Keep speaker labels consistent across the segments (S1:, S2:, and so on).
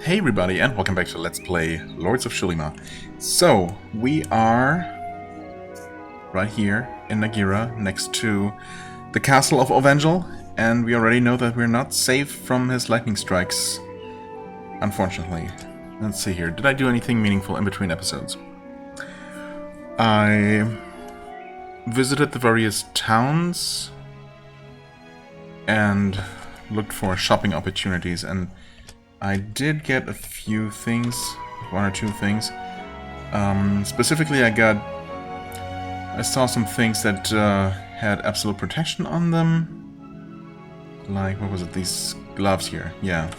S1: Hey everybody, and welcome back to Let's Play Lords of Xulima. So, we are right here in Nagira, next to the castle of Ovengel, and we already know that we're not safe from his lightning strikes, unfortunately. Let's see here, did I do anything meaningful in between episodes? I visited the various towns and looked for shopping opportunities, and I did get a few things, one or two things. Specifically, I saw some things that had absolute protection on them. Like, what was it? These gloves here. Yeah.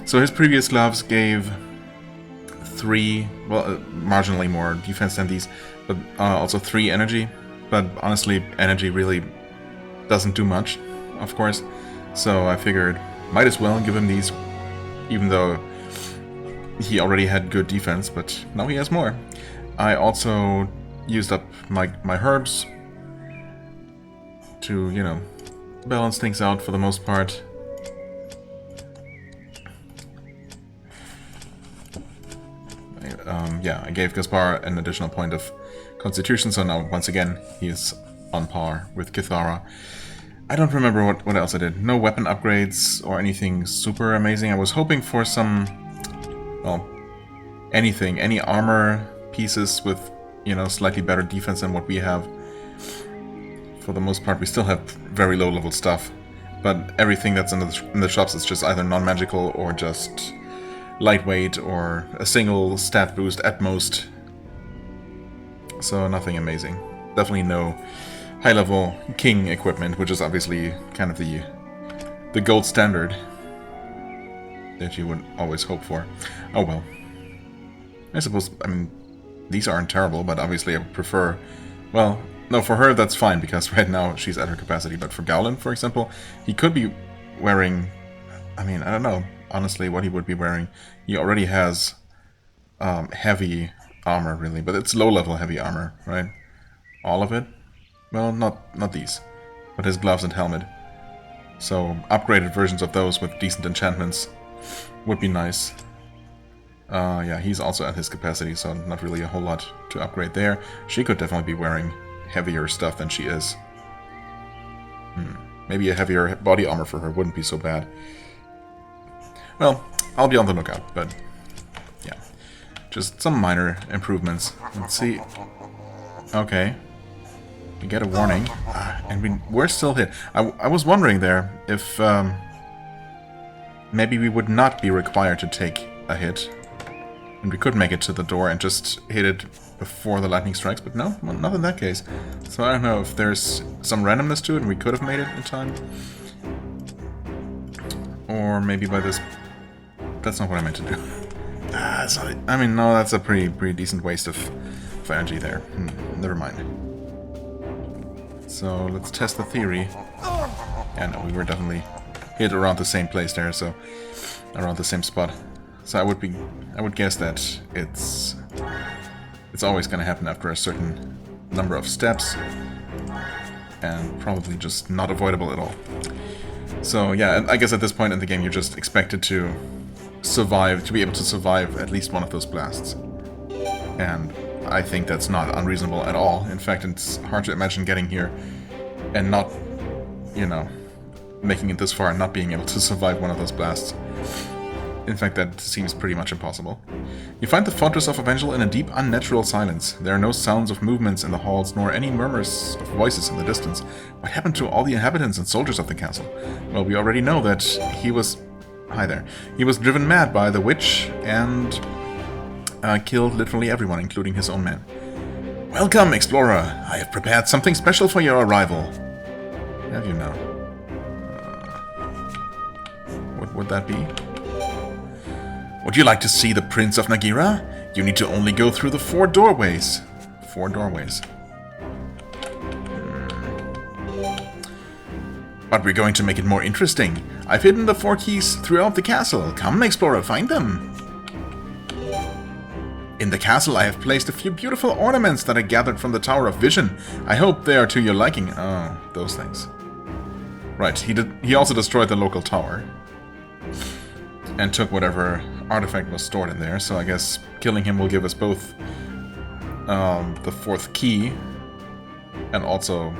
S1: So his previous gloves gave 3, well, marginally more defense than these, but also 3 energy. But honestly, energy really doesn't do much, of course. So I figured, might as well give him these. Even though he already had good defense, but now he has more. I also used up my herbs to, you know, balance things out for the most part. Yeah, I gave Gaspar an additional point of constitution, so now, once again, he is on par with Kithara. I don't remember what else I did. No weapon upgrades or anything super amazing. I was hoping for some, well, anything. Any armor pieces with, you know, slightly better defense than what we have. For the most part, we still have very low level stuff. But everything that's in the shops is just either non-magical or just lightweight or a single stat boost at most. So nothing amazing. Definitely no high-level king equipment, which is obviously kind of the gold standard that you would always hope for. Oh well. I suppose, I mean, these aren't terrible, but obviously I would prefer... Well, no, for her that's fine, because right now she's at her capacity, but for Gowlin, for example, he could be wearing... I mean, I don't know, honestly, what he would be wearing. He already has heavy armor, really, but it's low-level heavy armor, right? All of it? Well, not these, but his gloves and helmet. So, upgraded versions of those with decent enchantments would be nice. Yeah, he's also at his capacity, so not really a whole lot to upgrade there. She could definitely be wearing heavier stuff than she is. Maybe a heavier body armor for her wouldn't be so bad. Well, I'll be on the lookout, but yeah. Just some minor improvements. Let's see. Okay. We get a warning, and we're still hit. I was wondering there if maybe we would not be required to take a hit, and we could make it to the door and just hit it before the lightning strikes, but no, well, not in that case. So I don't know if there's some randomness to it, and we could have made it in time. Or maybe by this... That's not what I meant to do. That's not it. I mean, no, that's a pretty decent waste of energy there. Never mind. So let's test the theory. Yeah, no, we were definitely hit around the same place there, so around the same spot. So I would guess that it's always going to happen after a certain number of steps, and probably just not avoidable at all. So yeah, I guess at this point in the game you're just expected to survive, to be able to survive at least one of those blasts, and I think that's not unreasonable at all. In fact, it's hard to imagine getting here and not, you know, making it this far and not being able to survive one of those blasts. In fact, that seems pretty much impossible. You find the fortress of Ovengel in a deep, unnatural silence. There are no sounds of movements in the halls, nor any murmurs of voices in the distance. What happened to all the inhabitants and soldiers of the castle? Well, we already know that he was... Hi there. He was driven mad by the witch and... killed literally everyone, including his own men. Welcome, explorer! I have prepared something special for your arrival. Have you now? What would that be? Would you like to see the Prince of Nagira? You need to only go through the 4 doorways. 4 doorways. But we're going to make it more interesting. I've hidden the 4 keys throughout the castle. Come, explorer, find them. In the castle I have placed a few beautiful ornaments that I gathered from the Tower of Vision. I hope they are to your liking. Oh, those things. Right, he also destroyed the local tower. and took whatever artifact was stored in there, so I guess killing him will give us both the 4th key and also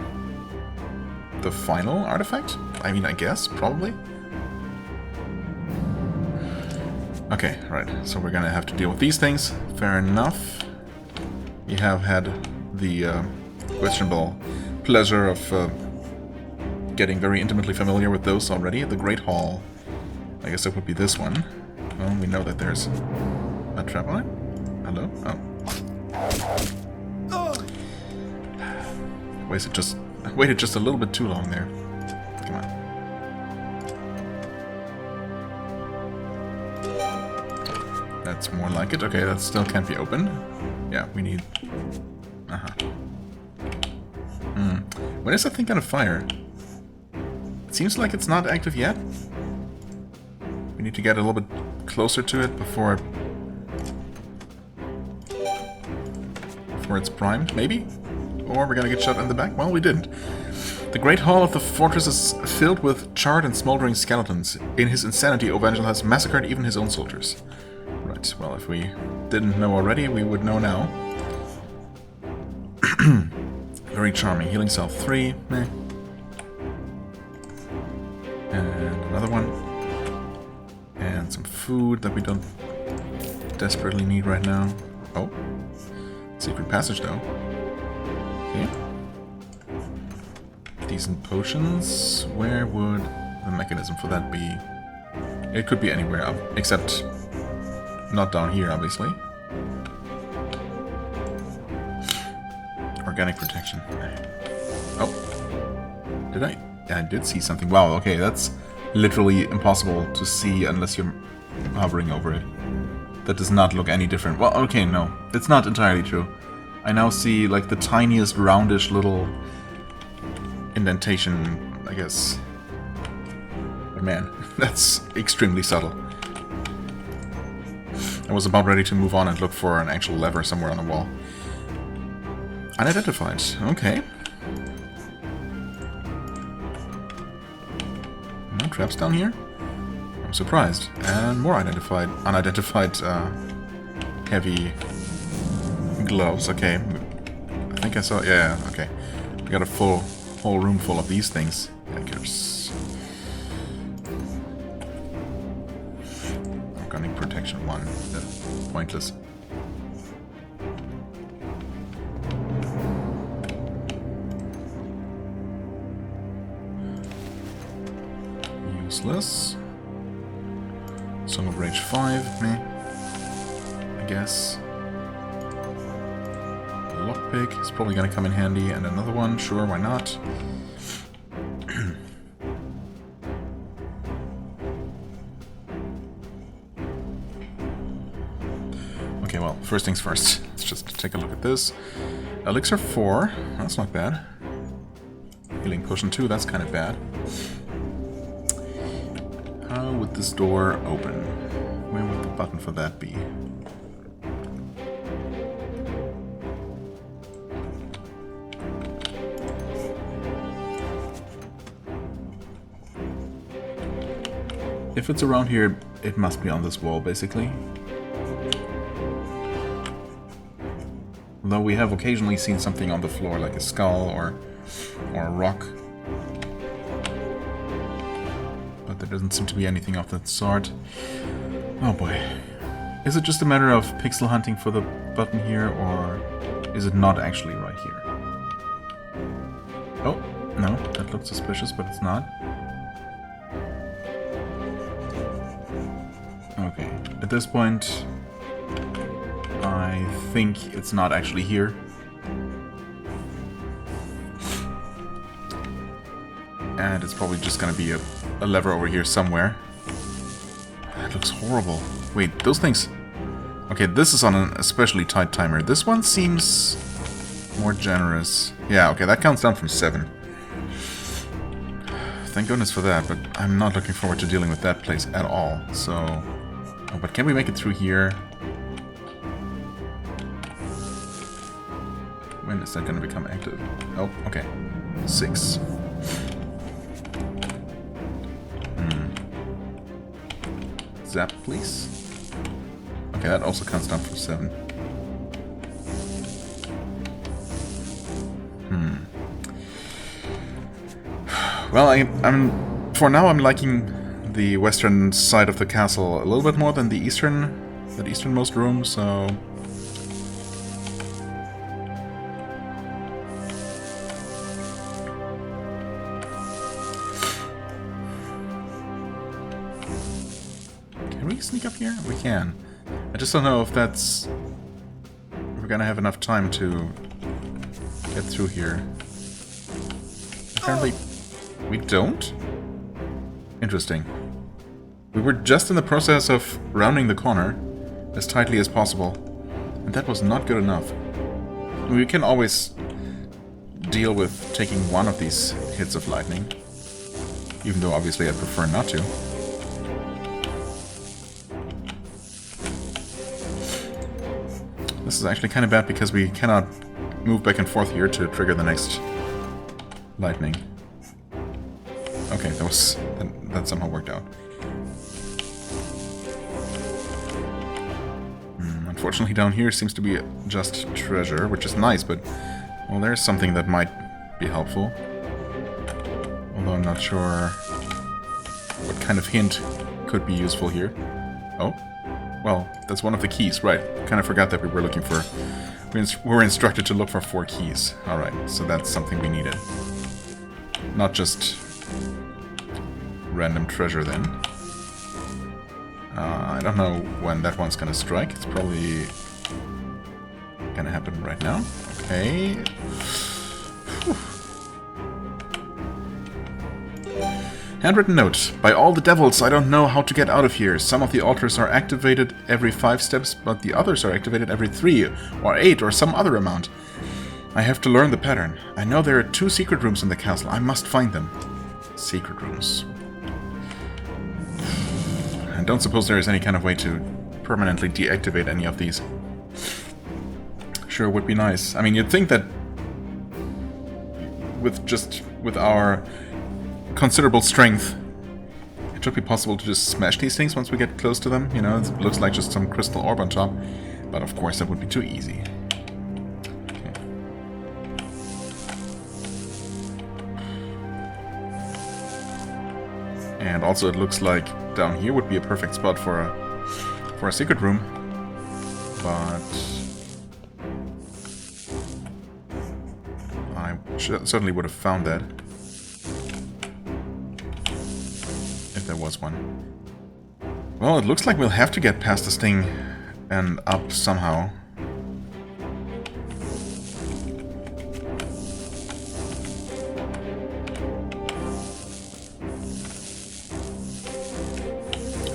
S1: the final artifact? I mean, I guess, probably. Okay, right, so we're gonna have to deal with these things. Fair enough. We have had the questionable pleasure of getting very intimately familiar with those already. The Great Hall. I guess it would be this one. Well, we know that there's a trap on it. Hello? Oh. Waited just a little bit too long there. Come on. That's more like it. Okay, that still can't be opened. Yeah, we need... When is that thing gonna fire? It seems like it's not active yet. We need to get a little bit closer to it before it's primed, maybe? Or we're gonna get shot in the back? Well, we didn't. The Great Hall of the fortress is filled with charred and smoldering skeletons. In his insanity, Ovangel has massacred even his own soldiers. Right, well, if we didn't know already, we would know now. Very charming. Healing Cell 3. Meh. And another one. And some food that we don't desperately need right now. Oh. Secret passage, though. Okay. Decent potions. Where would the mechanism for that be? It could be anywhere, except not down here, obviously. Organic protection. Oh. Did I? Yeah, I did see something. Wow, okay, that's literally impossible to see unless you're hovering over it. That does not look any different. Well, okay, no. It's not entirely true. I now see, like, the tiniest roundish little indentation, I guess. But man, that's extremely subtle. I was about ready to move on and look for an actual lever somewhere on the wall. Unidentified. Okay. No traps down here? I'm surprised. And more unidentified heavy gloves. Okay. I think I saw... Yeah, okay. We got a whole room full of these things. Hackers. Organic protection 1. Pointless. Useless. Song of Rage 5, meh. I guess. Lockpick is probably gonna come in handy, and another one, sure, why not? Okay, well, first things first. Let's just take a look at this. Elixir 4, that's not bad. Healing Potion 2, that's kind of bad. How would this door open? Where would the button for that be? If it's around here, it must be on this wall, basically. Though we have occasionally seen something on the floor, like a skull or a rock. But there doesn't seem to be anything of that sort. Oh boy. Is it just a matter of pixel hunting for the button here, or is it not actually right here? Oh, no, that looked suspicious, but it's not. Okay, at this point, I think it's not actually here. And it's probably just gonna be a lever over here somewhere. That looks horrible. Wait, those things... Okay, this is on an especially tight timer. This one seems more generous. Yeah, okay, that counts down from 7. Thank goodness for that, but I'm not looking forward to dealing with that place at all, so... Oh, but can we make it through here? When is that going to become active? Oh, okay. 6. Is zap, please. Okay, that also counts down for 7. Well, for now I'm liking the western side of the castle a little bit more than the easternmost room, so... Can we sneak up here? We can. I just don't know if we're gonna have enough time to get through here. Apparently, we don't? Interesting. We were just in the process of rounding the corner as tightly as possible, and that was not good enough. We can always deal with taking one of these hits of lightning, even though obviously I prefer not to. This is actually kind of bad because we cannot move back and forth here to trigger the next lightning. Okay, that somehow worked out. Unfortunately down here seems to be just treasure, which is nice, but... Well, there's something that might be helpful. Although I'm not sure what kind of hint could be useful here. Oh, well, that's one of the keys, right. Kind of forgot that we were looking for... We were instructed to look for 4 keys. Alright, so that's something we needed. Not just random treasure then. I don't know when that one's gonna strike. It's probably gonna happen right now. Okay. Whew. Handwritten note. By all the devils, I don't know how to get out of here. Some of the altars are activated every 5 steps, but the others are activated every 3 or 8 or some other amount. I have to learn the pattern. I know there are 2 secret rooms in the castle. I must find them. Secret rooms. I don't suppose there is any kind of way to permanently deactivate any of these. Sure would be nice. I mean, you'd think that with our considerable strength, it should be possible to just smash these things once we get close to them. You know, it looks like just some crystal orb on top. But of course, that would be too easy. Okay. And also, it looks like down here would be a perfect spot for a secret room. But I certainly would have found that if there was one. Well, it looks like we'll have to get past this thing and up somehow.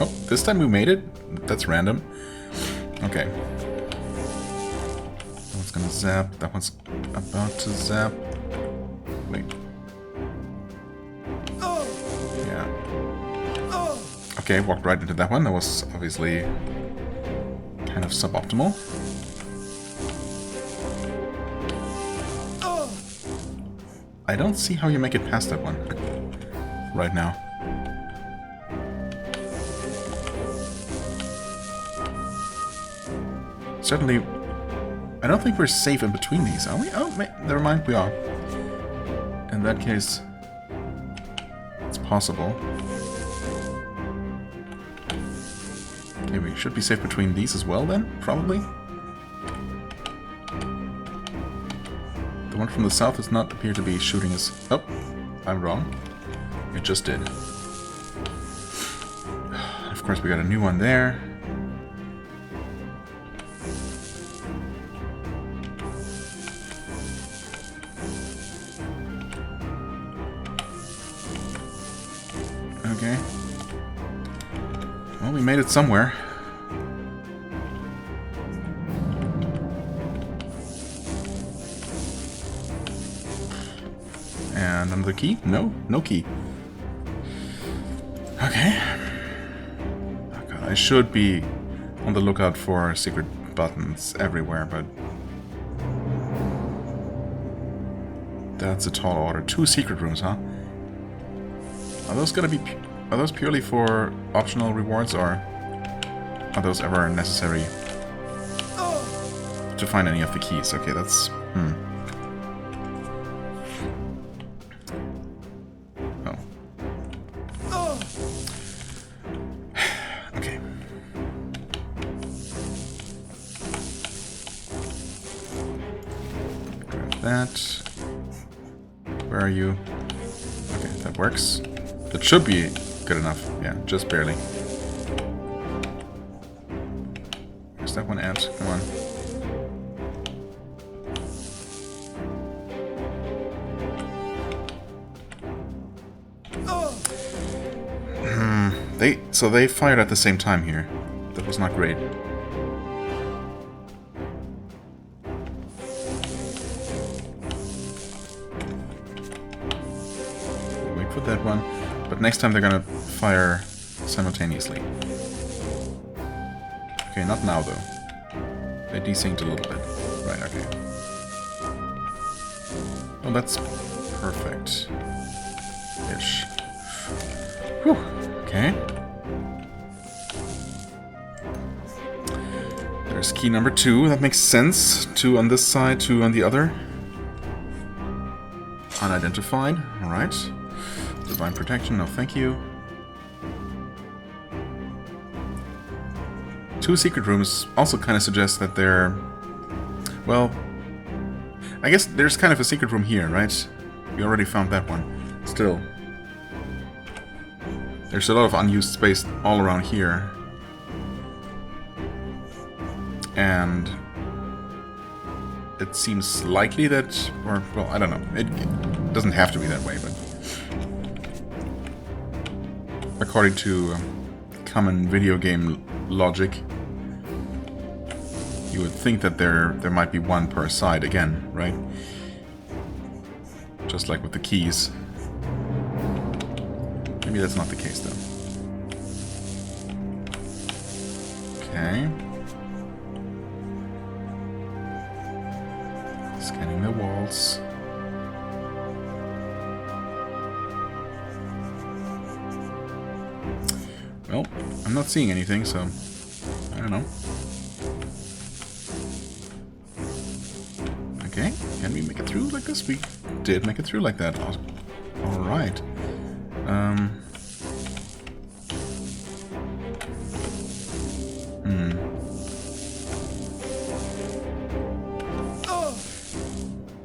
S1: Oh, this time we made it? That's random. Okay. That one's gonna zap. That one's about to zap. Wait. Yeah. Okay, walked right into that one. That was obviously kind of suboptimal. I don't see how you make it past that one right now. Certainly, I don't think we're safe in between these, are we? Oh, never mind, we are. In that case, it's possible. Okay, we should be safe between these as well then, probably. The one from the south does not appear to be shooting us. Oh, I'm wrong. It just did. Of course, we got a new one there. Okay. Well, we made it somewhere. And another key? No? No key. Okay. Oh God, I should be on the lookout for secret buttons everywhere, but... That's a tall order. 2 secret rooms, huh? Are those gonna be... Are those purely for optional rewards, or are those ever necessary to find any of the keys? Okay, that's... Oh. Okay. Grab that. Where are you? Okay, that works. That should be good enough. Yeah, just barely. Where's that one at? Come on. So they fired at the same time here. That was not great. Wait for that one. But next time they're gonna fire simultaneously. Okay, not now though. They desynced a little bit. Right, okay. Oh, that's perfect. Ish. Whew. Okay. There's key number 2. That makes sense. 2 on this side, 2 on the other. Unidentified. Alright. Divine protection. No, thank you. 2 secret rooms also kind of suggest that they're... Well, I guess there's kind of a secret room here, right? We already found that one. Still. There's a lot of unused space all around here. And it seems likely that, or, well, I don't know. It doesn't have to be that way, but according to common video game logic, you would think that there might be one per side again, right? Just like with the keys. Maybe that's not the case, though. Okay. Scanning the walls. Well, I'm not seeing anything, so I don't know. Okay, can we make it through like this? We did make it through like that. Alright.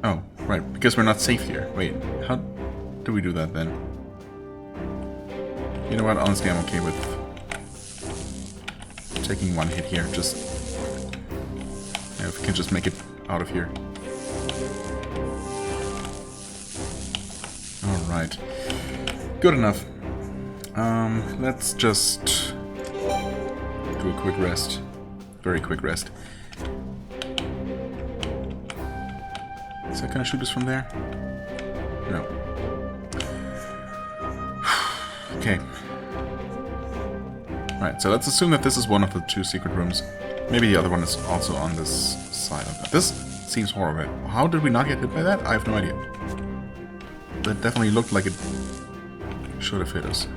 S1: Oh, right, because we're not safe here. Wait, how do we do that then? You know what, honestly I'm okay with taking one hit here, just... Yeah, if we can just make it out of here. Alright. Good enough. Let's just do a quick rest. Very quick rest. Is that gonna shoot us from there? No. Okay. Right, so let's assume that this is one of the 2 secret rooms. Maybe the other one is also on this side of that. This seems horrible. How did we not get hit by that? I have no idea. That definitely looked like it should have hit us.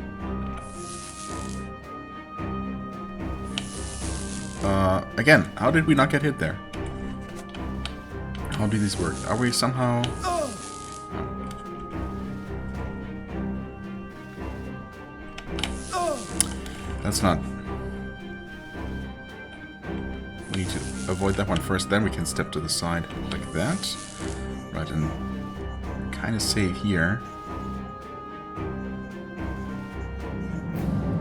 S1: Again, how did we not get hit there? How do these work? Are we somehow... That's not... We need to avoid that one first, then we can step to the side like that. Right, and kind of safe here.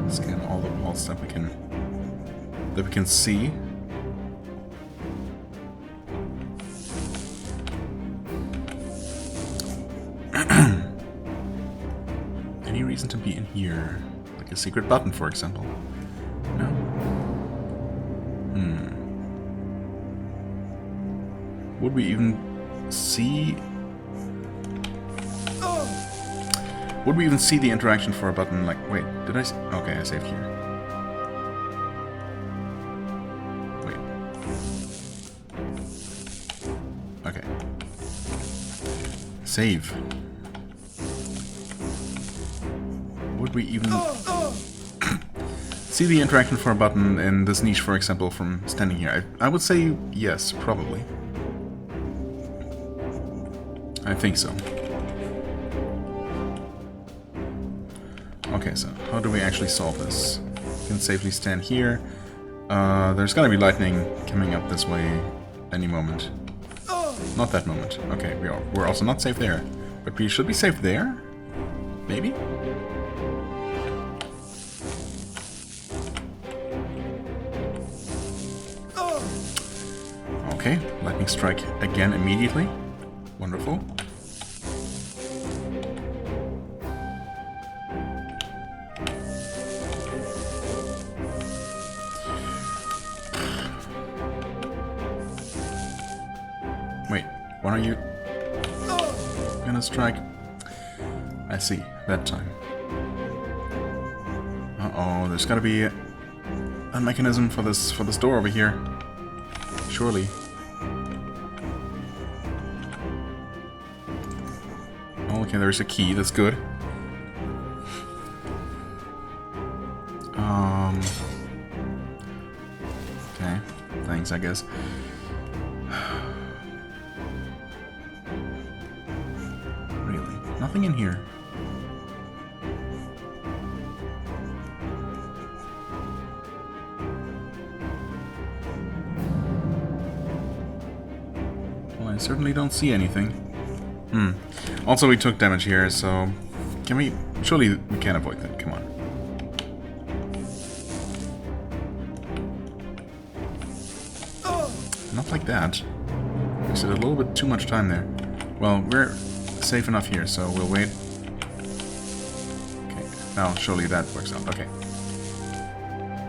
S1: Scan all the walls that we can see. Any reason to be in here? Like a secret button, for example. No? Would we even see... Would we even see the interaction for a button like... Wait, did I... Okay, I saved here. Wait. Okay. Save. see the interaction for a button in this niche, for example, from standing here? I would say yes, probably. I think so. Okay, so how do we actually solve this? We can safely stand here. There's gonna be lightning coming up this way any moment. Not that moment. Okay, we're also not safe there. But we should be safe there? Maybe? Okay, lightning strike again immediately. Wonderful. Wait, what are you gonna strike? I see, that time. Uh-oh, there's gotta be a mechanism for this door over here. Surely. Okay, there's a key, that's good. Okay, thanks, I guess. Really? Nothing in here. Well, I certainly don't see anything. Also, we took damage here, so can we... Surely we can avoid that, come on. Not like that. Wasted a little bit too much time there. Well, we're safe enough here, so we'll wait. Okay, now surely that works out. Okay.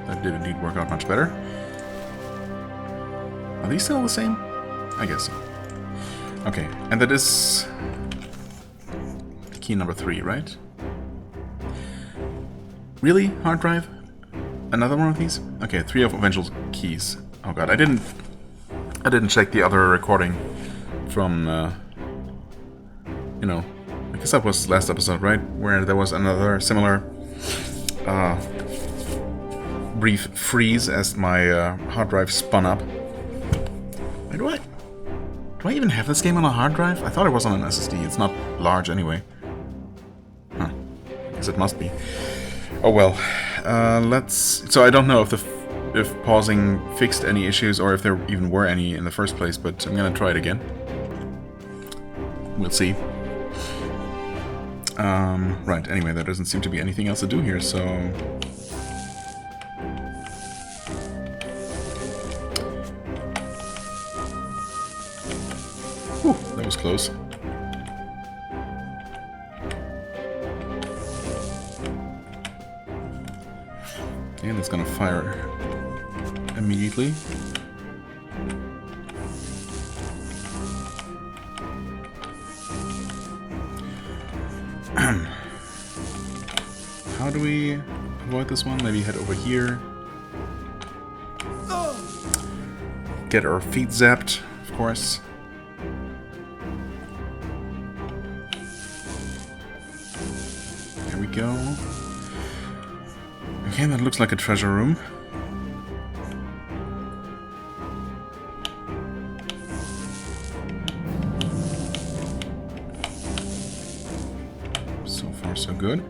S1: That did indeed work out much better. Are these still the same? I guess so. Okay, and that is... key number 3, right? Really? Hard drive? Another one of these? Okay, 3 of eventual keys. Oh god, I didn't check the other recording from you know, I guess that was last episode, right? Where there was another similar brief freeze as my hard drive spun up. Wait, what? Do I even have this game on a hard drive? I thought it was on an SSD. It's not large anyway. Huh. I guess it must be. Oh well. So I don't know if pausing fixed any issues or if there even were any in the first place, but I'm gonna try it again. We'll see. Right, anyway, there doesn't seem to be anything else to do here, so... Whew, that was close. And it's gonna fire immediately. How do we avoid this one? Maybe head over here. Get our feet zapped, of course. There we go. Okay, that looks like a treasure room. So far, so good.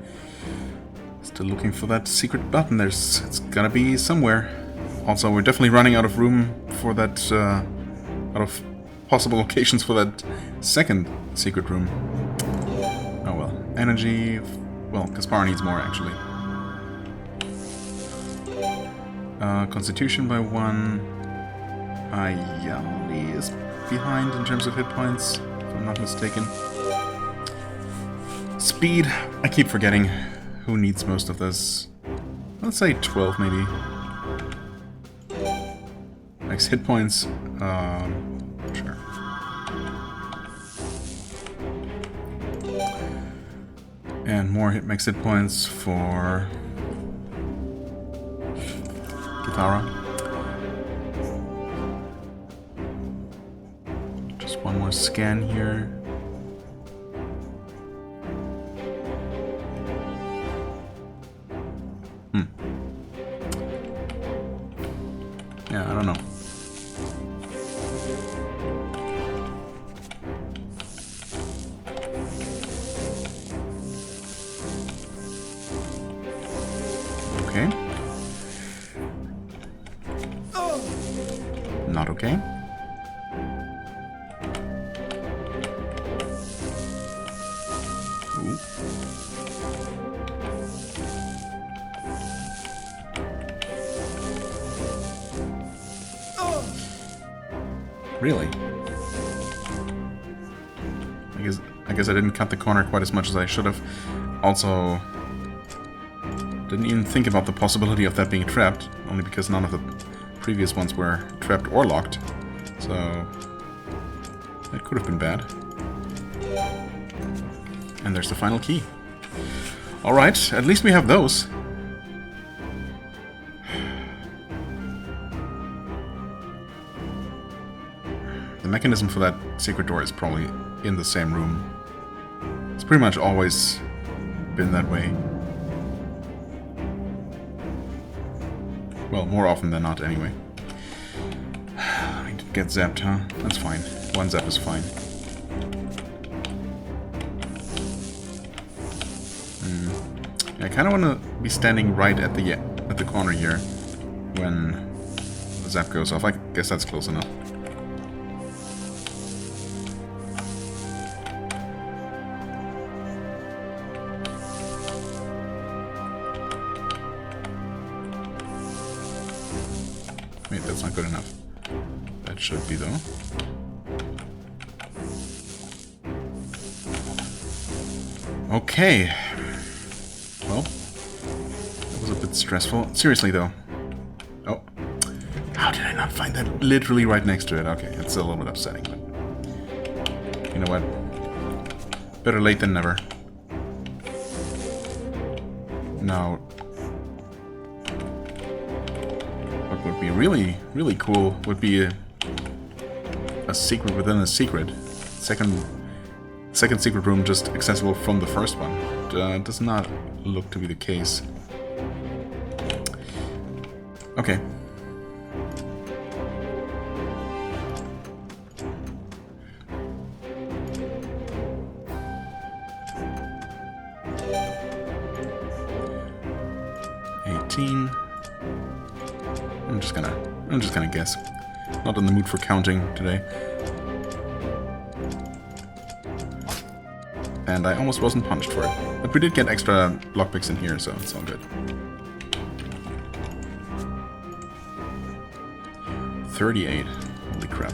S1: Still looking for that secret button. It's gotta be somewhere. Also, we're definitely running out of room for that, out of possible locations for that second secret room. Oh well. Energy... Well, Kaspar needs more, actually. Constitution by 1. Ayali is behind in terms of hit points, if I'm not mistaken. Speed, I keep forgetting who needs most of this. Let's say 12 maybe. Next hit points, sure. And more max hit points for Kitara. Just one more scan here. Yeah, I don't know. Okay. Not okay. Ooh. Really? I guess I didn't cut the corner quite as much as I should have. Also, didn't even think about the possibility of that being trapped, only because none of the previous ones were trapped or locked. So, that could have been bad. And there's the final key. Alright, at least we have those. The mechanism for that secret door is probably in the same room. It's pretty much always been that way. Well, more often than not, anyway. I did get zapped, huh? That's fine. One zap is fine. I kind of want to be standing right at the corner here when the zap goes off. I guess that's close enough. Wait, that's not good enough. That should be, though. Okay. Well, that was a bit stressful. Seriously, though. Oh. How did I not find that literally right next to it? Okay, it's a little bit upsetting, but... You know what? Better late than never. Now... What would be really, really cool would be a secret within a secret. Second secret room just accessible from the first one. Does not look to be the case. Okay. I'm just gonna guess. Not in the mood for counting today. And I almost wasn't punished for it. But we did get extra lockpicks in here, so it's all good. 38. Holy crap.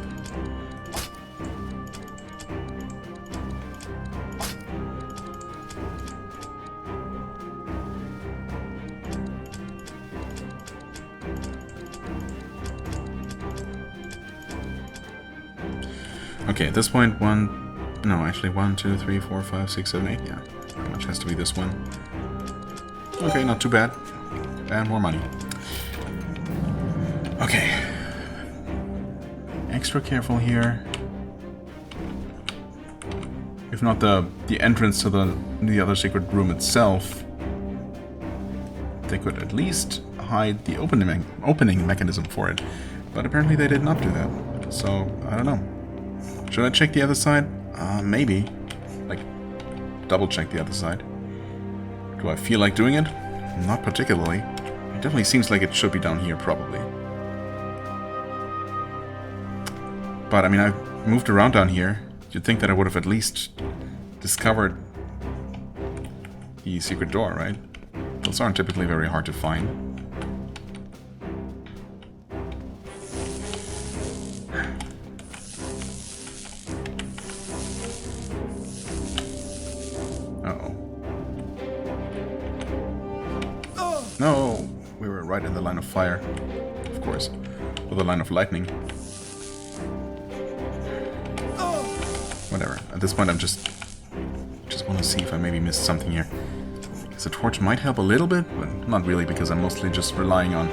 S1: Okay, at this point, no, actually 1, 2, 3, 4, 5, 6, 7, 8, yeah. Pretty much has to be this one. Okay, not too bad. And more money. Okay. Extra careful here. If not the entrance to the other secret room itself, they could at least hide the opening mechanism for it. But apparently they did not do that. So, I don't know. Should I check the other side? Maybe. Like, double check the other side. Do I feel like doing it? Not particularly. It definitely seems like it should be down here, probably. But, I mean, I've moved around down here. You'd think that I would have at least discovered the secret door, right? Those aren't typically very hard to find. No! We were right in the line of fire. Of course. Or the line of lightning. Whatever. At this point I'm just want to see if I maybe missed something here. Because a torch might help a little bit, but not really, because I'm mostly just relying on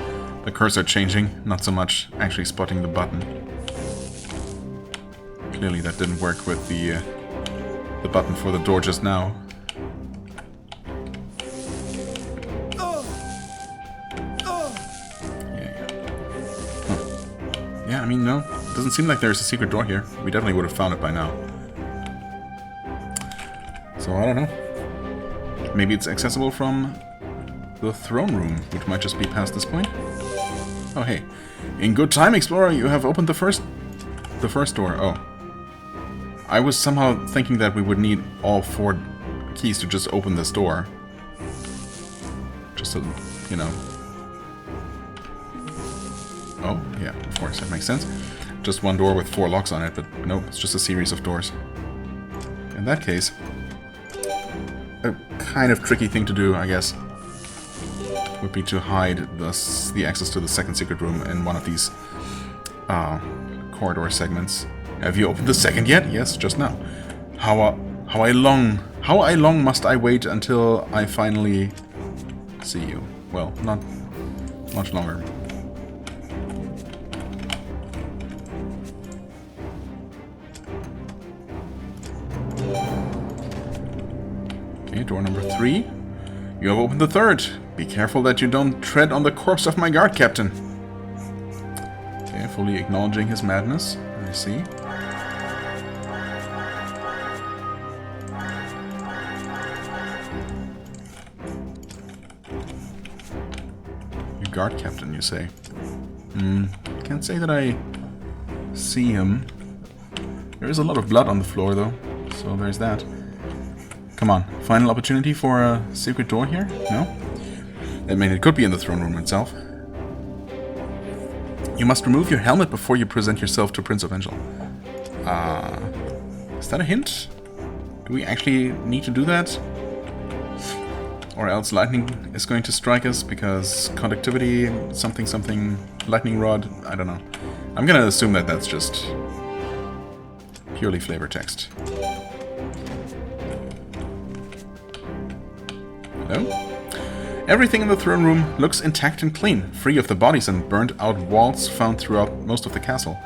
S1: the cursor changing, not so much actually spotting the button. Clearly that didn't work with the button for the door just now. Yeah, I mean, no. Doesn't seem like there's a secret door here. We definitely would have found it by now. So, I don't know. Maybe it's accessible from the throne room, which might just be past this point. Oh, hey. In good time, Explorer, you have opened the first door. Oh. I was somehow thinking that we would need all 4 keys to just open this door. Just so, you know. Oh, yeah, of course, that makes sense. Just one door with 4 locks on it, but nope, it's just a series of doors. In that case, a kind of tricky thing to do, I guess, would be to hide the access to the second secret room in one of these corridor segments. Have you opened the second yet? Yes, just now. How long must I wait until I finally see you? Well, not much longer. Okay, door number 3. You have opened the third. Be careful that you don't tread on the corpse of my guard captain. Okay, fully acknowledging his madness. I see. Your guard captain, you say? Can't say that I see him. There is a lot of blood on the floor, though, so there's that. Come on, final opportunity for a secret door here? No? I mean, it could be in the throne room itself. You must remove your helmet before you present yourself to Prince of Angel. Is that a hint? Do we actually need to do that? Or else lightning is going to strike us because conductivity, something, lightning rod, I don't know. I'm gonna assume that that's just purely flavor text. Hello? Everything in the throne room looks intact and clean, free of the bodies and burnt-out walls found throughout most of the castle.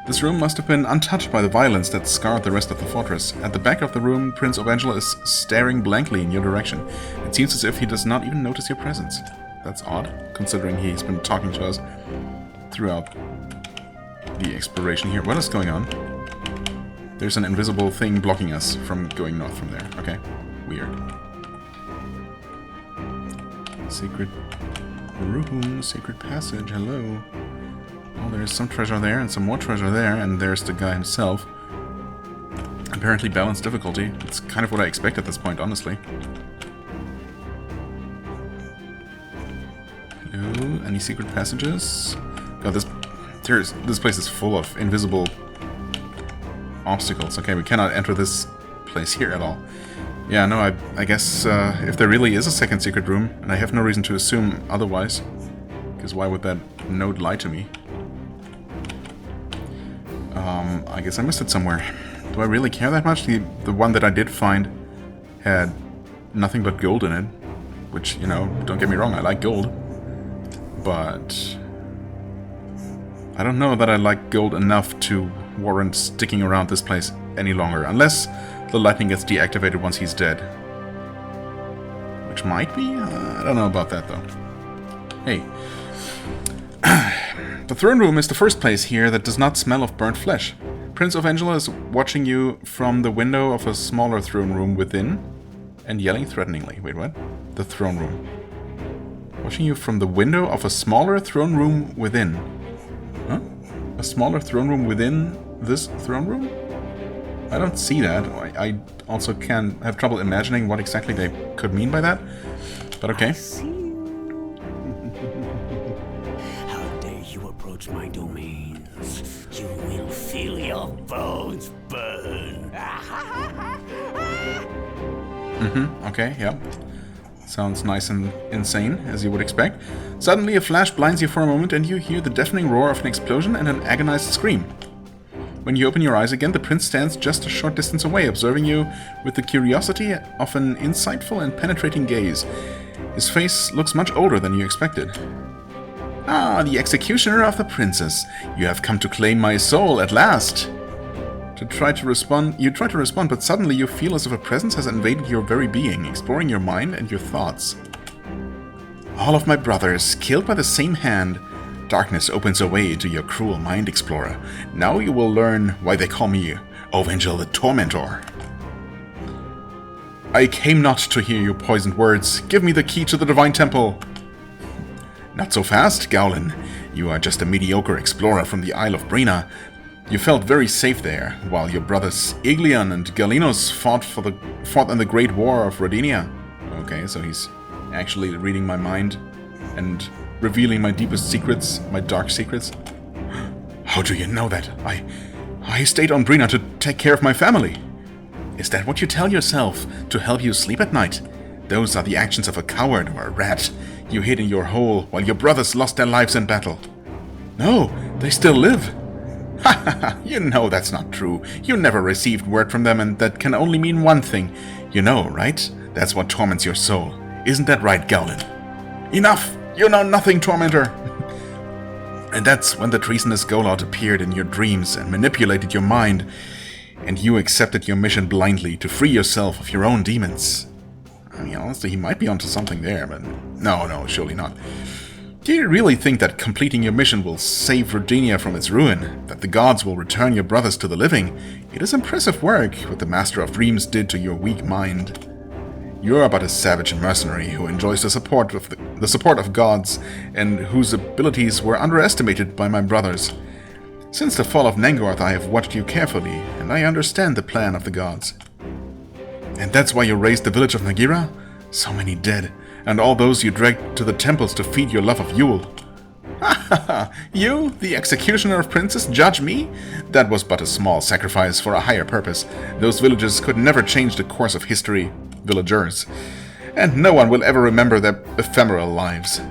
S1: This room must have been untouched by the violence that scarred the rest of the fortress. At the back of the room, Prince of Angel is staring blankly in your direction. It seems as if he does not even notice your presence. That's odd, considering he's been talking to us throughout the exploration here. What is going on? There's an invisible thing blocking us from going north from there. Okay, weird. Secret room, secret passage, hello. Oh, there's some treasure there and some more treasure there, and there's the guy himself. Apparently balanced difficulty. It's kind of what I expect at this point, honestly. Hello, any secret passages? God, this place is full of invisible obstacles. Okay, we cannot enter this place here at all. Yeah, no, I guess if there really is a second secret room, and I have no reason to assume otherwise, because why would that note lie to me? I guess I missed it somewhere. Do I really care that much? The one that I did find had nothing but gold in it, which, you know, don't get me wrong, I like gold, but I don't know that I like gold enough to warrant sticking around this place any longer, unless the lightning gets deactivated once he's dead. Which might be? I don't know about that, though. Hey. The throne room is the first place here that does not smell of burnt flesh. Prince of Angela is watching you from the window of a smaller throne room within and yelling threateningly. Wait, what? The throne room. Watching you from the window of a smaller throne room within. Huh? A smaller throne room within this throne room? I don't see that. I also can have trouble imagining what exactly they could mean by that. But okay.
S2: I see you. How dare you approach my domains? You will feel your bones burn.
S1: Okay, yep. Sounds nice and insane, as you would expect. Suddenly a flash blinds you for a moment and you hear the deafening roar of an explosion and an agonized scream. When you open your eyes again, the prince stands just a short distance away, observing you with the curiosity of an insightful and penetrating gaze. His face looks much older than you expected. Ah, the executioner of the princess. You have come to claim my soul at last. You try to respond, but suddenly you feel as if a presence has invaded your very being, exploring your mind and your thoughts. All of my brothers, killed by the same hand, darkness opens a way into your cruel mind, explorer. Now you will learn why they call me Ovangel the Tormentor. I came not to hear your poisoned words. Give me the key to the Divine Temple. Not so fast, Gowlin. You are just a mediocre explorer from the Isle of Brina. You felt very safe there, while your brothers Iglian and Galinos fought in the Great War of Rodinia. Okay, so he's actually reading my mind and revealing my deepest secrets, my dark secrets. How do you know that? I stayed on Brina to take care of my family. Is that what you tell yourself to help you sleep at night? Those are the actions of a coward or a rat. You hid in your hole while your brothers lost their lives in battle. No, they still live. Ha ha ha, you know that's not true. You never received word from them, and that can only mean one thing. You know, right? That's what torments your soul. Isn't that right, Gowlin? Enough! You know nothing, Tormentor! And that's when the treasonous Golod appeared in your dreams and manipulated your mind, and you accepted your mission blindly to free yourself of your own demons. I mean, honestly, he might be onto something there, but no, surely not. Do you really think that completing your mission will save Rodinia from its ruin? That the gods will return your brothers to the living? It is impressive work what the Master of Dreams did to your weak mind. You are but a savage mercenary who enjoys the support of gods, and whose abilities were underestimated by my brothers. Since the fall of Nangorth, I have watched you carefully, and I understand the plan of the gods. And that's why you raised the village of Nagira? So many dead, and all those you dragged to the temples to feed your love of Yule. Ha ha ha! You, the executioner of princes, judge me? That was but a small sacrifice for a higher purpose. Those villages could never change the course of history. Villagers. And no one will ever remember their ephemeral lives.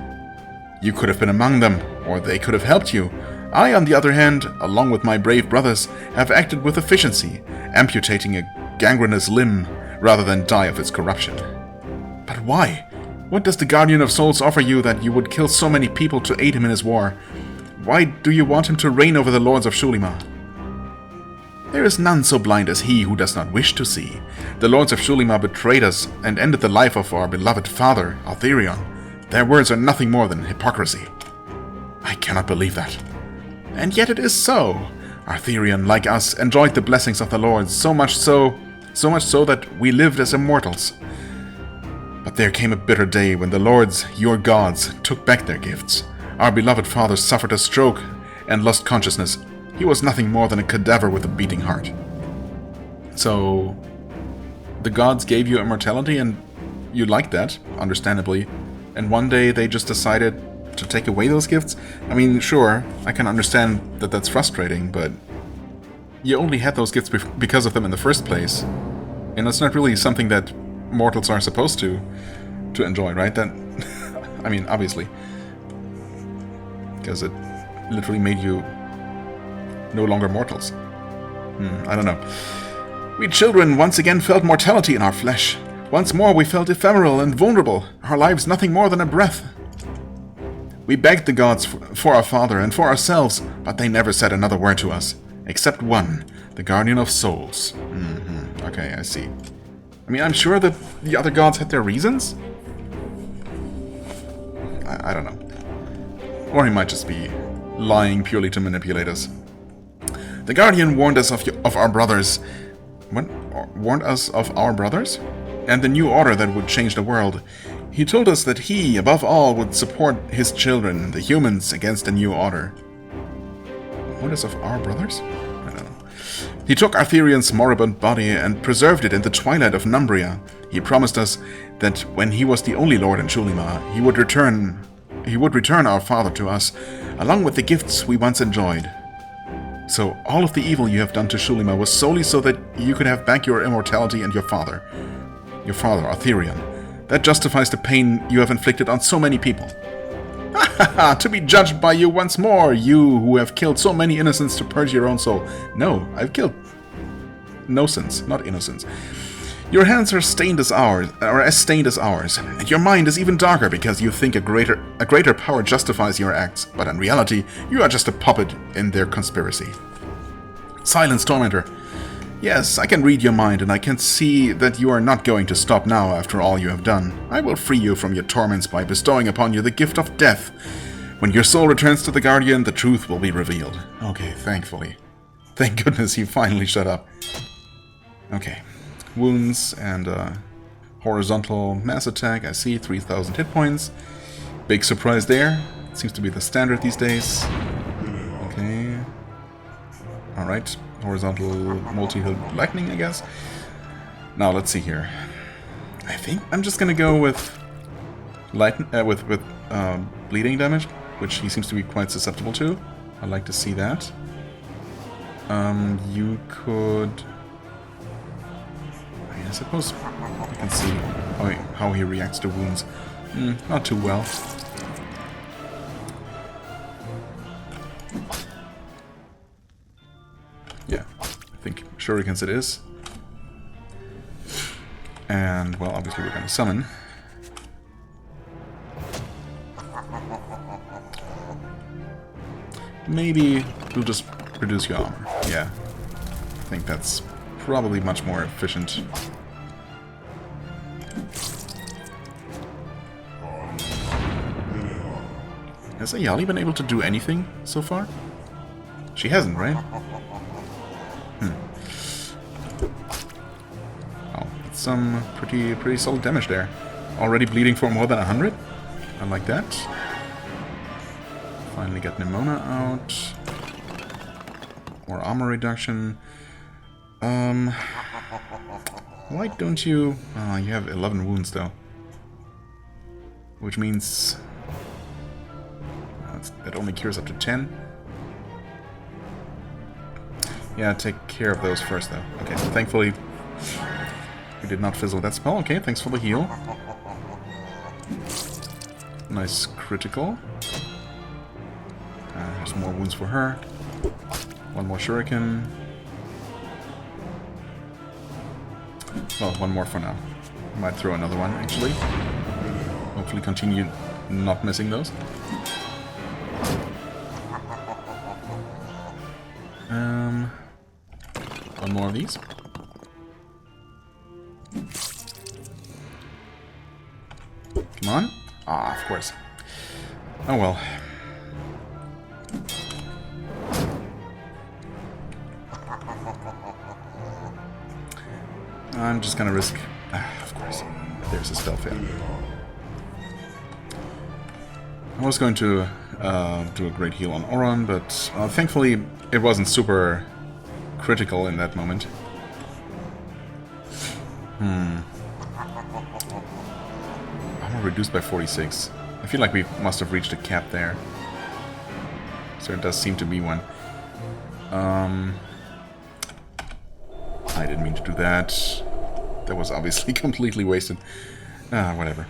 S1: You could have been among them, or they could have helped you. I, on the other hand, along with my brave brothers, have acted with efficiency, amputating a gangrenous limb rather than die of its corruption. But why? What does the Guardian of Souls offer you that you would kill so many people to aid him in his war? Why do you want him to reign over the lords of Xulima? There is none so blind as he who does not wish to see. The lords of Xulima betrayed us and ended the life of our beloved father, Arthurion. Their words are nothing more than hypocrisy. I cannot believe that. And yet it is so. Arthurion, like us, enjoyed the blessings of the lords, so much so that we lived as immortals. But there came a bitter day when the lords, your gods, took back their gifts. Our beloved father suffered a stroke and lost consciousness. He was nothing more than a cadaver with a beating heart. So, the gods gave you immortality and you liked that, understandably. And one day they just decided to take away those gifts? I mean, sure, I can understand that that's frustrating, but you only had those gifts because of them in the first place. And it's not really something that mortals are supposed to enjoy, right? That, I mean, obviously. Because it literally made you no longer mortals. I don't know. We children once again felt mortality in our flesh. Once more we felt ephemeral and vulnerable, our lives nothing more than a breath. We begged the gods for our father and for ourselves, but they never said another word to us. Except one, the Guardian of Souls. Okay, I see. I mean, I'm sure that the other gods had their reasons? I don't know. Or he might just be lying purely to manipulate us. The Guardian warned us of our brothers. What? Warned us of our brothers? And the new order that would change the world. He told us that he, above all, would support his children, the humans, against the new order. What is of our brothers? I don't know. He took Arthurion's moribund body and preserved it in the twilight of Numbria. He promised us that when he was the only lord in Xulima, he would return our father to us, along with the gifts we once enjoyed. So all of the evil you have done to Xulima was solely so that you could have back your immortality and your father, Arthurion. That justifies the pain you have inflicted on so many people. Ha ha ha! To be judged by you once more, you who have killed so many innocents to purge your own soul. No, I've killed nocents, not innocents. Your hands are stained as ours, or as stained as ours, and your mind is even darker because you think a greater power justifies your acts, but in reality, you are just a puppet in their conspiracy. Silence, Tormentor. Yes, I can read your mind, and I can see that you are not going to stop now after all you have done. I will free you from your torments by bestowing upon you the gift of death. When your soul returns to the Guardian, the truth will be revealed. Okay, thankfully. Thank goodness he finally shut up. Okay. Wounds and horizontal mass attack. I see 3,000 hit points. Big surprise there. Seems to be the standard these days. Okay. Alright. Horizontal multi-hit lightning, I guess. Now, let's see here. I think I'm just gonna go with bleeding damage, which he seems to be quite susceptible to. I'd like to see that. You could... I suppose you can see how he reacts to wounds. Not too well. Yeah, I think shurikens it is. And, well, obviously we're going to summon. Maybe we'll just reduce your armor. Yeah, I think that's probably much more efficient. Has Ayali been able to do anything so far? She hasn't, right? Oh, that's some pretty solid damage there. Already bleeding for more than 100? I like that. Finally get Nimona out. More armor reduction. Why don't you... Oh, you have 11 wounds though. Which means... that only cures up to 10. Yeah, take care of those first though. Okay, so thankfully we did not fizzle that spell. Okay, thanks for the heal. Nice critical. There's more wounds for her. One more shuriken. Well, one more for now. Might throw another one, actually. Hopefully continue not missing those. One more of these. Come on. Ah, of course. Oh well. I'm just gonna risk... of course. There's a spell fail. I was going to do a great heal on Oron, but thankfully it wasn't super critical in that moment. Armor reduced by 46. I feel like we must have reached a cap there. So it does seem to be one. I didn't mean to do that. That was obviously completely wasted. Whatever.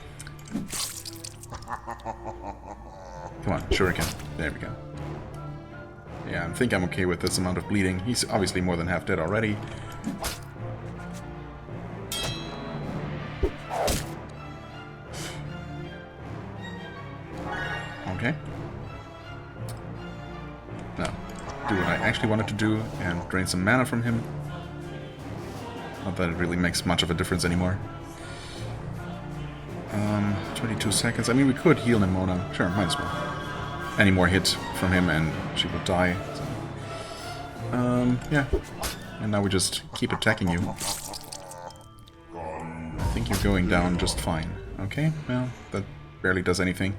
S1: Come on, shuriken. There we go. Yeah, I think I'm okay with this amount of bleeding. He's obviously more than half dead already. Okay. Now, do what I actually wanted to do and drain some mana from him. Not that it really makes much of a difference anymore. 22 seconds. I mean, we could heal Nimona. Sure, might as well. Any more hit from him and she would die. So. Yeah. And now we just keep attacking you. I think you're going down just fine. Okay, well, that barely does anything.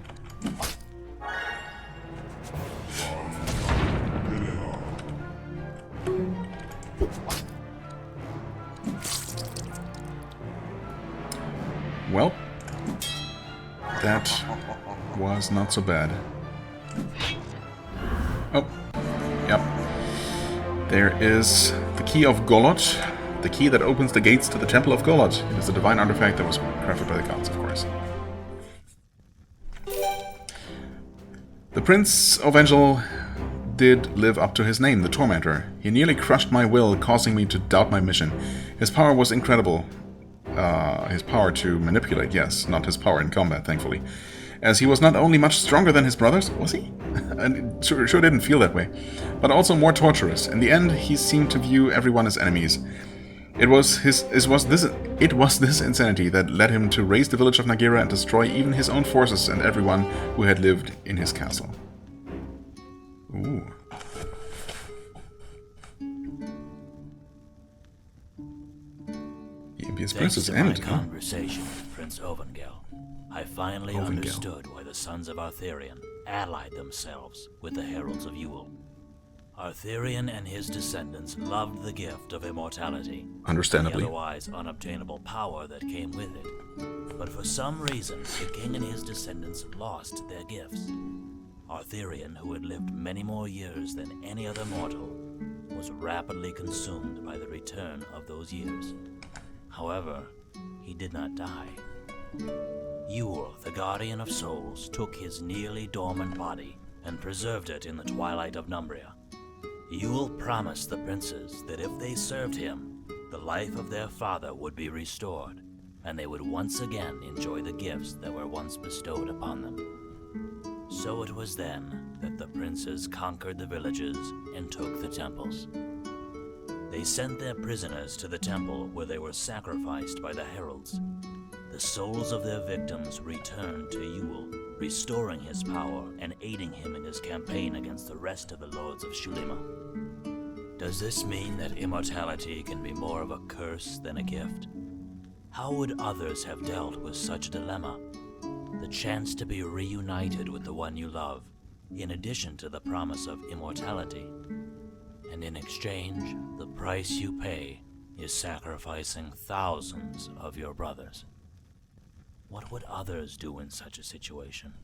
S1: Well, that was not so bad. Oh, yep. There is the key of Golot, the key that opens the gates to the Temple of Golot. It is a divine artifact that was crafted by the gods, of course. The Prince of Angel did live up to his name, the Tormentor. He nearly crushed my will, causing me to doubt my mission. His power was incredible. His power to manipulate, yes, not his power in combat, thankfully. As he was not only much stronger than his brothers, was he? And it sure didn't feel that way, but also more torturous. In the end, he seemed to view everyone as enemies. It was this insanity that led him to raise the village of Nagira and destroy even his own forces and everyone who had lived in his castle. Ooh. The impious princess
S2: Thanks
S1: and
S2: to my conversation with Prince Ovengel, I finally understood why the sons of Arthurian allied themselves with the Heralds of Yule. Arthurian and his descendants loved the gift of immortality,
S1: understandably,
S2: the otherwise unobtainable power that came with it. But for some reason, the king and his descendants lost their gifts. Arthurian, who had lived many more years than any other mortal, was rapidly consumed by the return of those years. However, he did not die. Yule, the guardian of souls, took his nearly dormant body and preserved it in the twilight of Numbria. Yule promised the princes that if they served him, the life of their father would be restored, and they would once again enjoy the gifts that were once bestowed upon them. So it was then that the princes conquered the villages and took the temples. They sent their prisoners to the temple where they were sacrificed by the heralds. The souls of their victims returned to Yule, restoring his power and aiding him in his campaign against the rest of the lords of Xulima. Does this mean that immortality can be more of a curse than a gift? How would others have dealt with such a dilemma? The chance to be reunited with the one you love, in addition to the promise of immortality. And in exchange, the price you pay is sacrificing thousands of your brothers. What would others do in such a situation?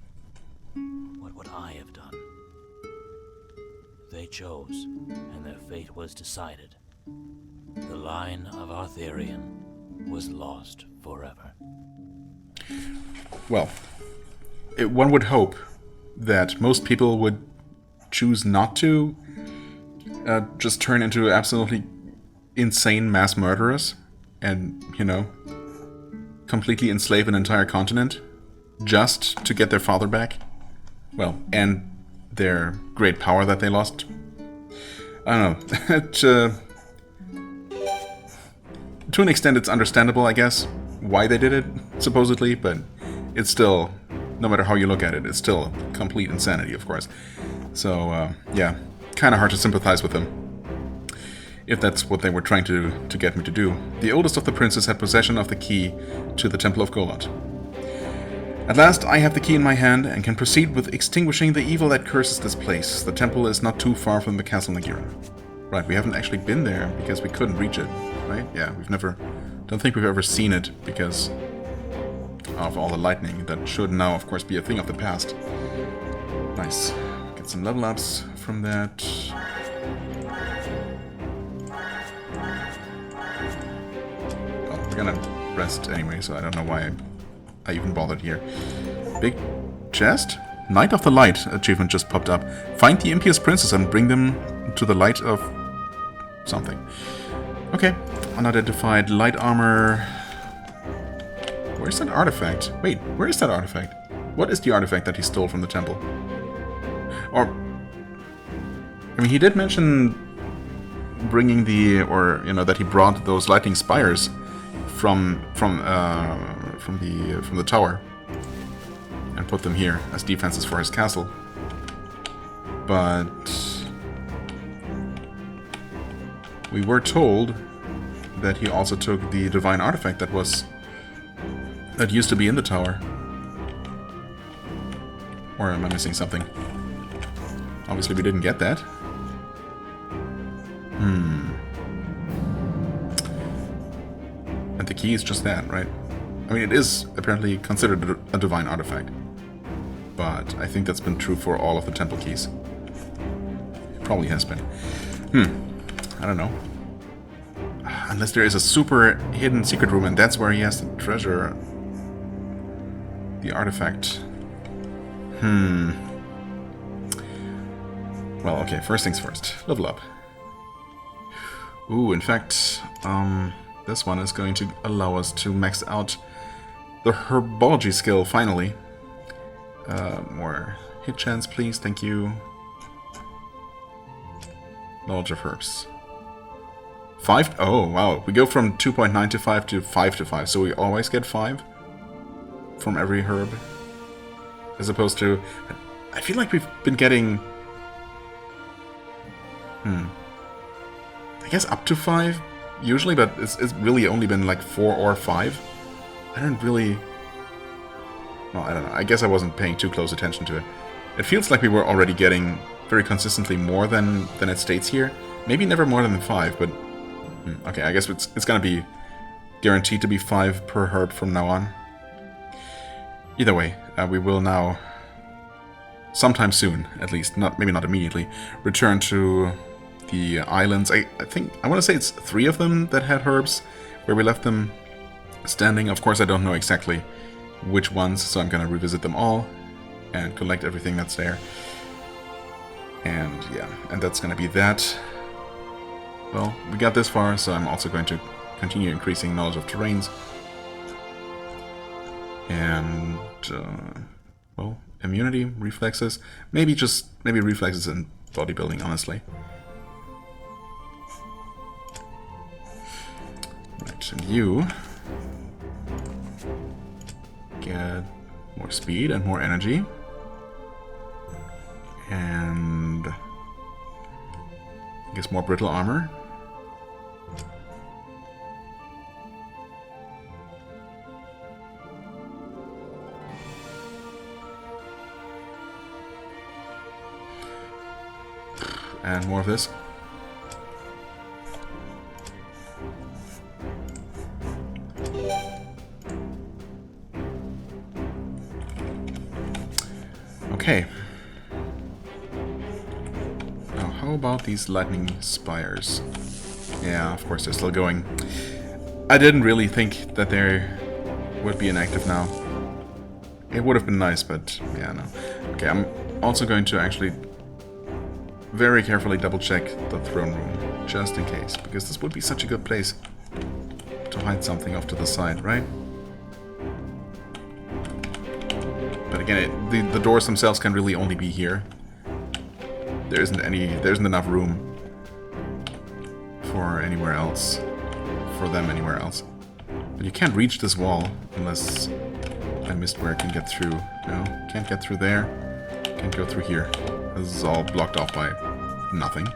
S2: What would I have done? They chose, and their fate was decided. The line of Arthurian was lost forever.
S1: well, one would hope that most people would choose not to just turn into absolutely insane mass murderers and, completely enslave an entire continent just to get their father back. Well, and their great power that they lost. I don't know. To an extent, it's understandable, I guess, why they did it, supposedly, but it's still, no matter how you look at it, it's still complete insanity, of course. So, yeah, kind of hard to sympathize with them, if that's what they were trying to get me to do. The oldest of the princes had possession of the key to the Temple of Golot. At last, I have the key in my hand and can proceed with extinguishing the evil that curses this place. The temple is not too far from the Castle Nagira. Right, we haven't actually been there because we couldn't reach it, right? Yeah, don't think we've ever seen it because of all the lightning. That should now, of course, be a thing of the past. Nice. Get some level ups from that. Well, we're gonna rest anyway, so I don't know why I even bothered here. Big chest? Knight of the Light achievement just popped up. Find the impious princess and bring them to the light of something. Okay, unidentified light armor. Where's that artifact? Wait, where is that artifact? What is the artifact that he stole from the temple? Or, I mean, he did mention bringing that he brought those lightning spires from the tower and put them here as defenses for his castle. But we were told that he also took the divine artifact that used to be in the tower. Or am I missing something? Obviously we didn't get that. And the key is just that, right? I mean, it is apparently considered a divine artifact. But I think that's been true for all of the temple keys. It probably has been. I don't know. Unless there is a super hidden secret room and that's where he has the treasure. The artifact. Well, okay, first things first. Level up. Ooh, in fact, this one is going to allow us to max out the herbology skill, finally. More hit chance, please, thank you. Knowledge of herbs. 5? Oh, wow. We go from 2.9 to 5 to 5 to 5. So we always get 5 from every herb. As opposed to... I feel like we've been getting... I guess up to 5 usually, but it's really only been like 4 or 5. I don't really... Well, I don't know. I guess I wasn't paying too close attention to it. It feels like we were already getting very consistently more than it states here. Maybe never more than 5, but... Okay, I guess it's gonna be guaranteed to be 5 per herb from now on. Either way, we will now, sometime soon, at least, maybe not immediately, return to the islands. I want to say it's 3 of them that had herbs, where we left them standing. Of course, I don't know exactly which ones, so I'm gonna revisit them all and collect everything that's there. And yeah, and that's gonna be that. Well, we got this far, so I'm also going to continue increasing knowledge of terrains. And, well, immunity, reflexes. Maybe reflexes and bodybuilding, honestly. Right, and you get more speed and more energy. And I guess more brittle armor. And more of this. Okay. Now, how about these lightning spires? Yeah, of course they're still going. I didn't really think that they would be inactive now. It would have been nice, but yeah, no. Okay, I'm also going to actually very carefully double check the throne room, just in case, because this would be such a good place to hide something off to the side, right? But again, the doors themselves can really only be here. There isn't enough room for anywhere else, for them anywhere else. But you can't reach this wall unless I missed where I can get through. No, can't get through there. Can't go through here. This is all blocked off by nothing.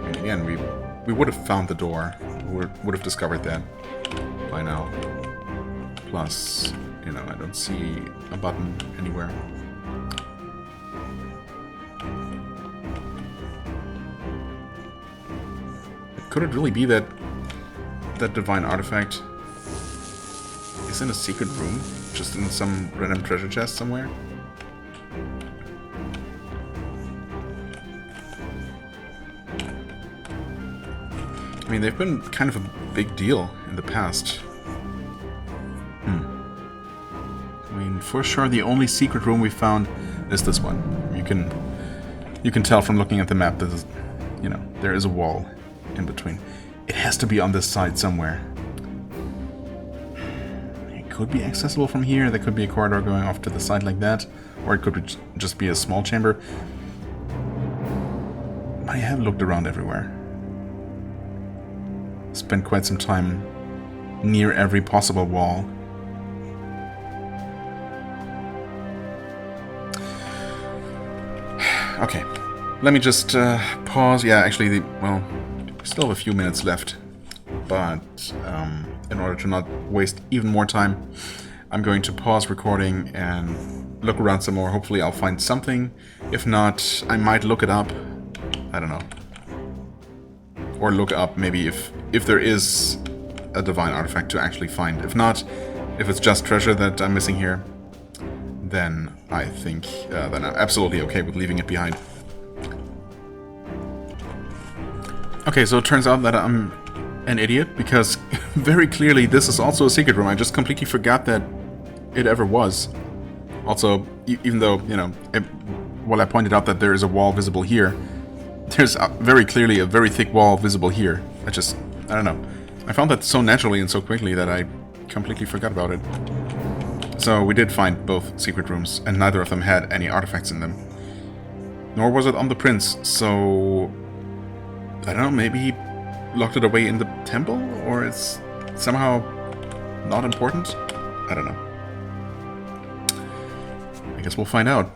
S1: And again, we would have found the door. We would have discovered that by now. Plus, you know, I don't see a button anywhere. Could it really be that that divine artifact is in a secret room? Just in some random treasure chest somewhere? I mean, they've been kind of a big deal in the past. I mean, for sure the only secret room we found is this one. You can tell from looking at the map that, you know, there is a wall in between. It has to be on this side somewhere. It could be accessible from here. There could be a corridor going off to the side like that, or it could just be a small chamber. I have looked around everywhere. Spent quite some time near every possible wall. Okay, let me just pause. Yeah, actually, well, we still have a few minutes left, but in order to not waste even more time, I'm going to pause recording and look around some more. Hopefully I'll find something. If not, I might look it up. I don't know. Or look up maybe if there is a divine artifact to actually find. If not, if it's just treasure that I'm missing here, then I think then I'm absolutely okay with leaving it behind. Okay, so it turns out that I'm an idiot, because very clearly this is also a secret room. I just completely forgot that it ever was. Also, even though, you know, while I pointed out that there is a wall visible here, there's very clearly a very thick wall visible here. I don't know. I found that so naturally and so quickly that I completely forgot about it. So we did find both secret rooms, and neither of them had any artifacts in them. Nor was it on the prince, so... I don't know, maybe he locked it away in the temple? Or it's somehow not important? I don't know. I guess we'll find out.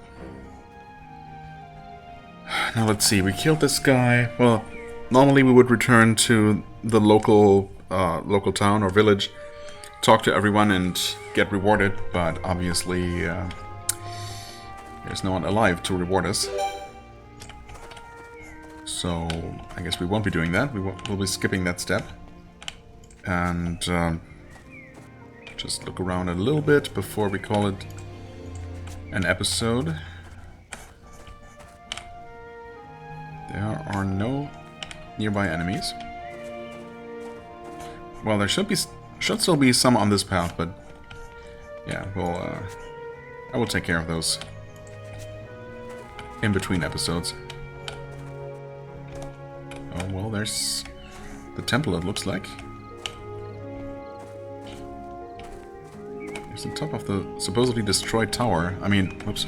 S1: Now let's see, we killed this guy. Well, normally we would return to the local town or village, talk to everyone and get rewarded, but obviously there's no one alive to reward us. So I guess we won't be doing that. We'll be skipping that step. And just look around a little bit before we call it an episode. There are no nearby enemies. Well, there should still be some on this path, but yeah, I will take care of those in between episodes. Oh well, there's the temple. It looks like there's the top of the supposedly destroyed tower. I mean, whoops.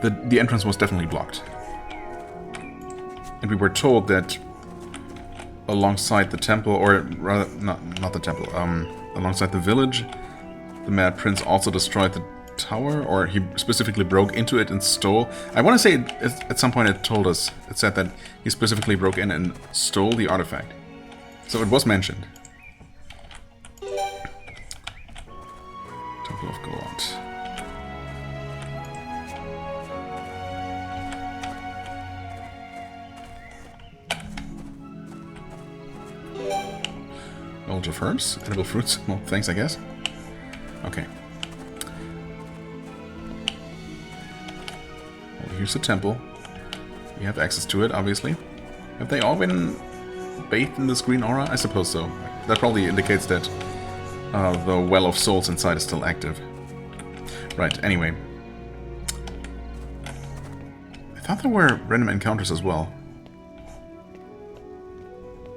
S1: The entrance was definitely blocked. And we were told that alongside the temple, or rather, not the temple, alongside the village, the Mad Prince also destroyed the tower, or he specifically broke into it and stole. I want to say at some point it told us, it said that he specifically broke in and stole the artifact. So it was mentioned. Temple of God. Knowledge of herbs, edible fruits. Well, thanks, I guess. Okay. Well, here's the temple. We have access to it, obviously. Have they all been bathed in this green aura? I suppose so. That probably indicates that the Well of Souls inside is still active. Right, anyway. I thought there were random encounters as well.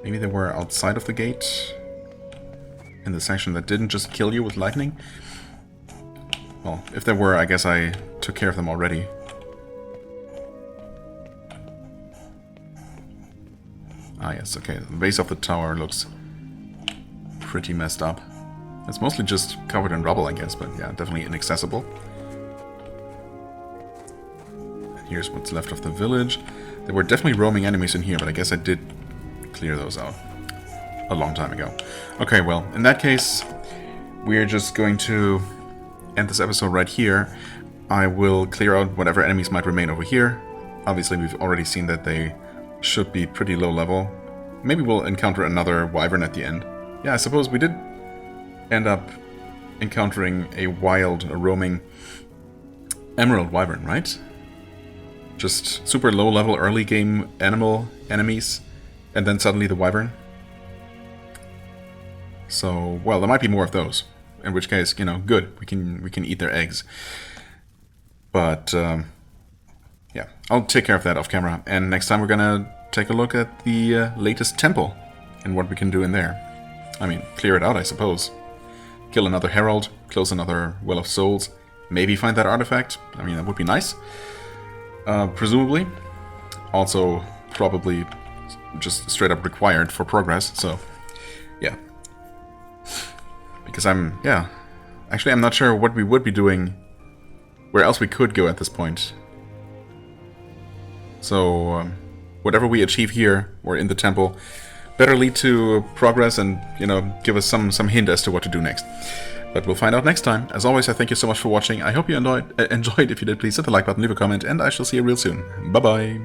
S1: Maybe they were outside of the gate? In the section that didn't just kill you with lightning? Well, if there were, I guess I took care of them already. Ah yes, okay, the base of the tower looks pretty messed up. It's mostly just covered in rubble, I guess, but yeah, definitely inaccessible. And here's what's left of the village. There were definitely roaming enemies in here, but I guess I did clear those out a long time ago. Okay, well, in that case, we're just going to end this episode right here. I will clear out whatever enemies might remain over here. Obviously, we've already seen that they should be pretty low level. Maybe we'll encounter another wyvern at the end. Yeah, I suppose we did end up encountering a roaming emerald wyvern, right? Just super low level early game enemies, and then suddenly the wyvern. So, well, there might be more of those. In which case, you know, good. We can eat their eggs. But yeah, I'll take care of that off camera. And next time we're gonna take a look at the latest temple and what we can do in there. I mean, clear it out, I suppose. Kill another Herald, close another Well of Souls, maybe find that artifact. I mean, that would be nice. Presumably. Also, probably just straight up required for progress, so yeah. Because actually I'm not sure what we would be doing, where else we could go at this point. So, whatever we achieve here, or in the temple, better lead to progress and, you know, give us some hint as to what to do next. But we'll find out next time. As always, I thank you so much for watching. I hope you enjoyed. If you did, please hit the like button, leave a comment, and I shall see you real soon. Bye-bye!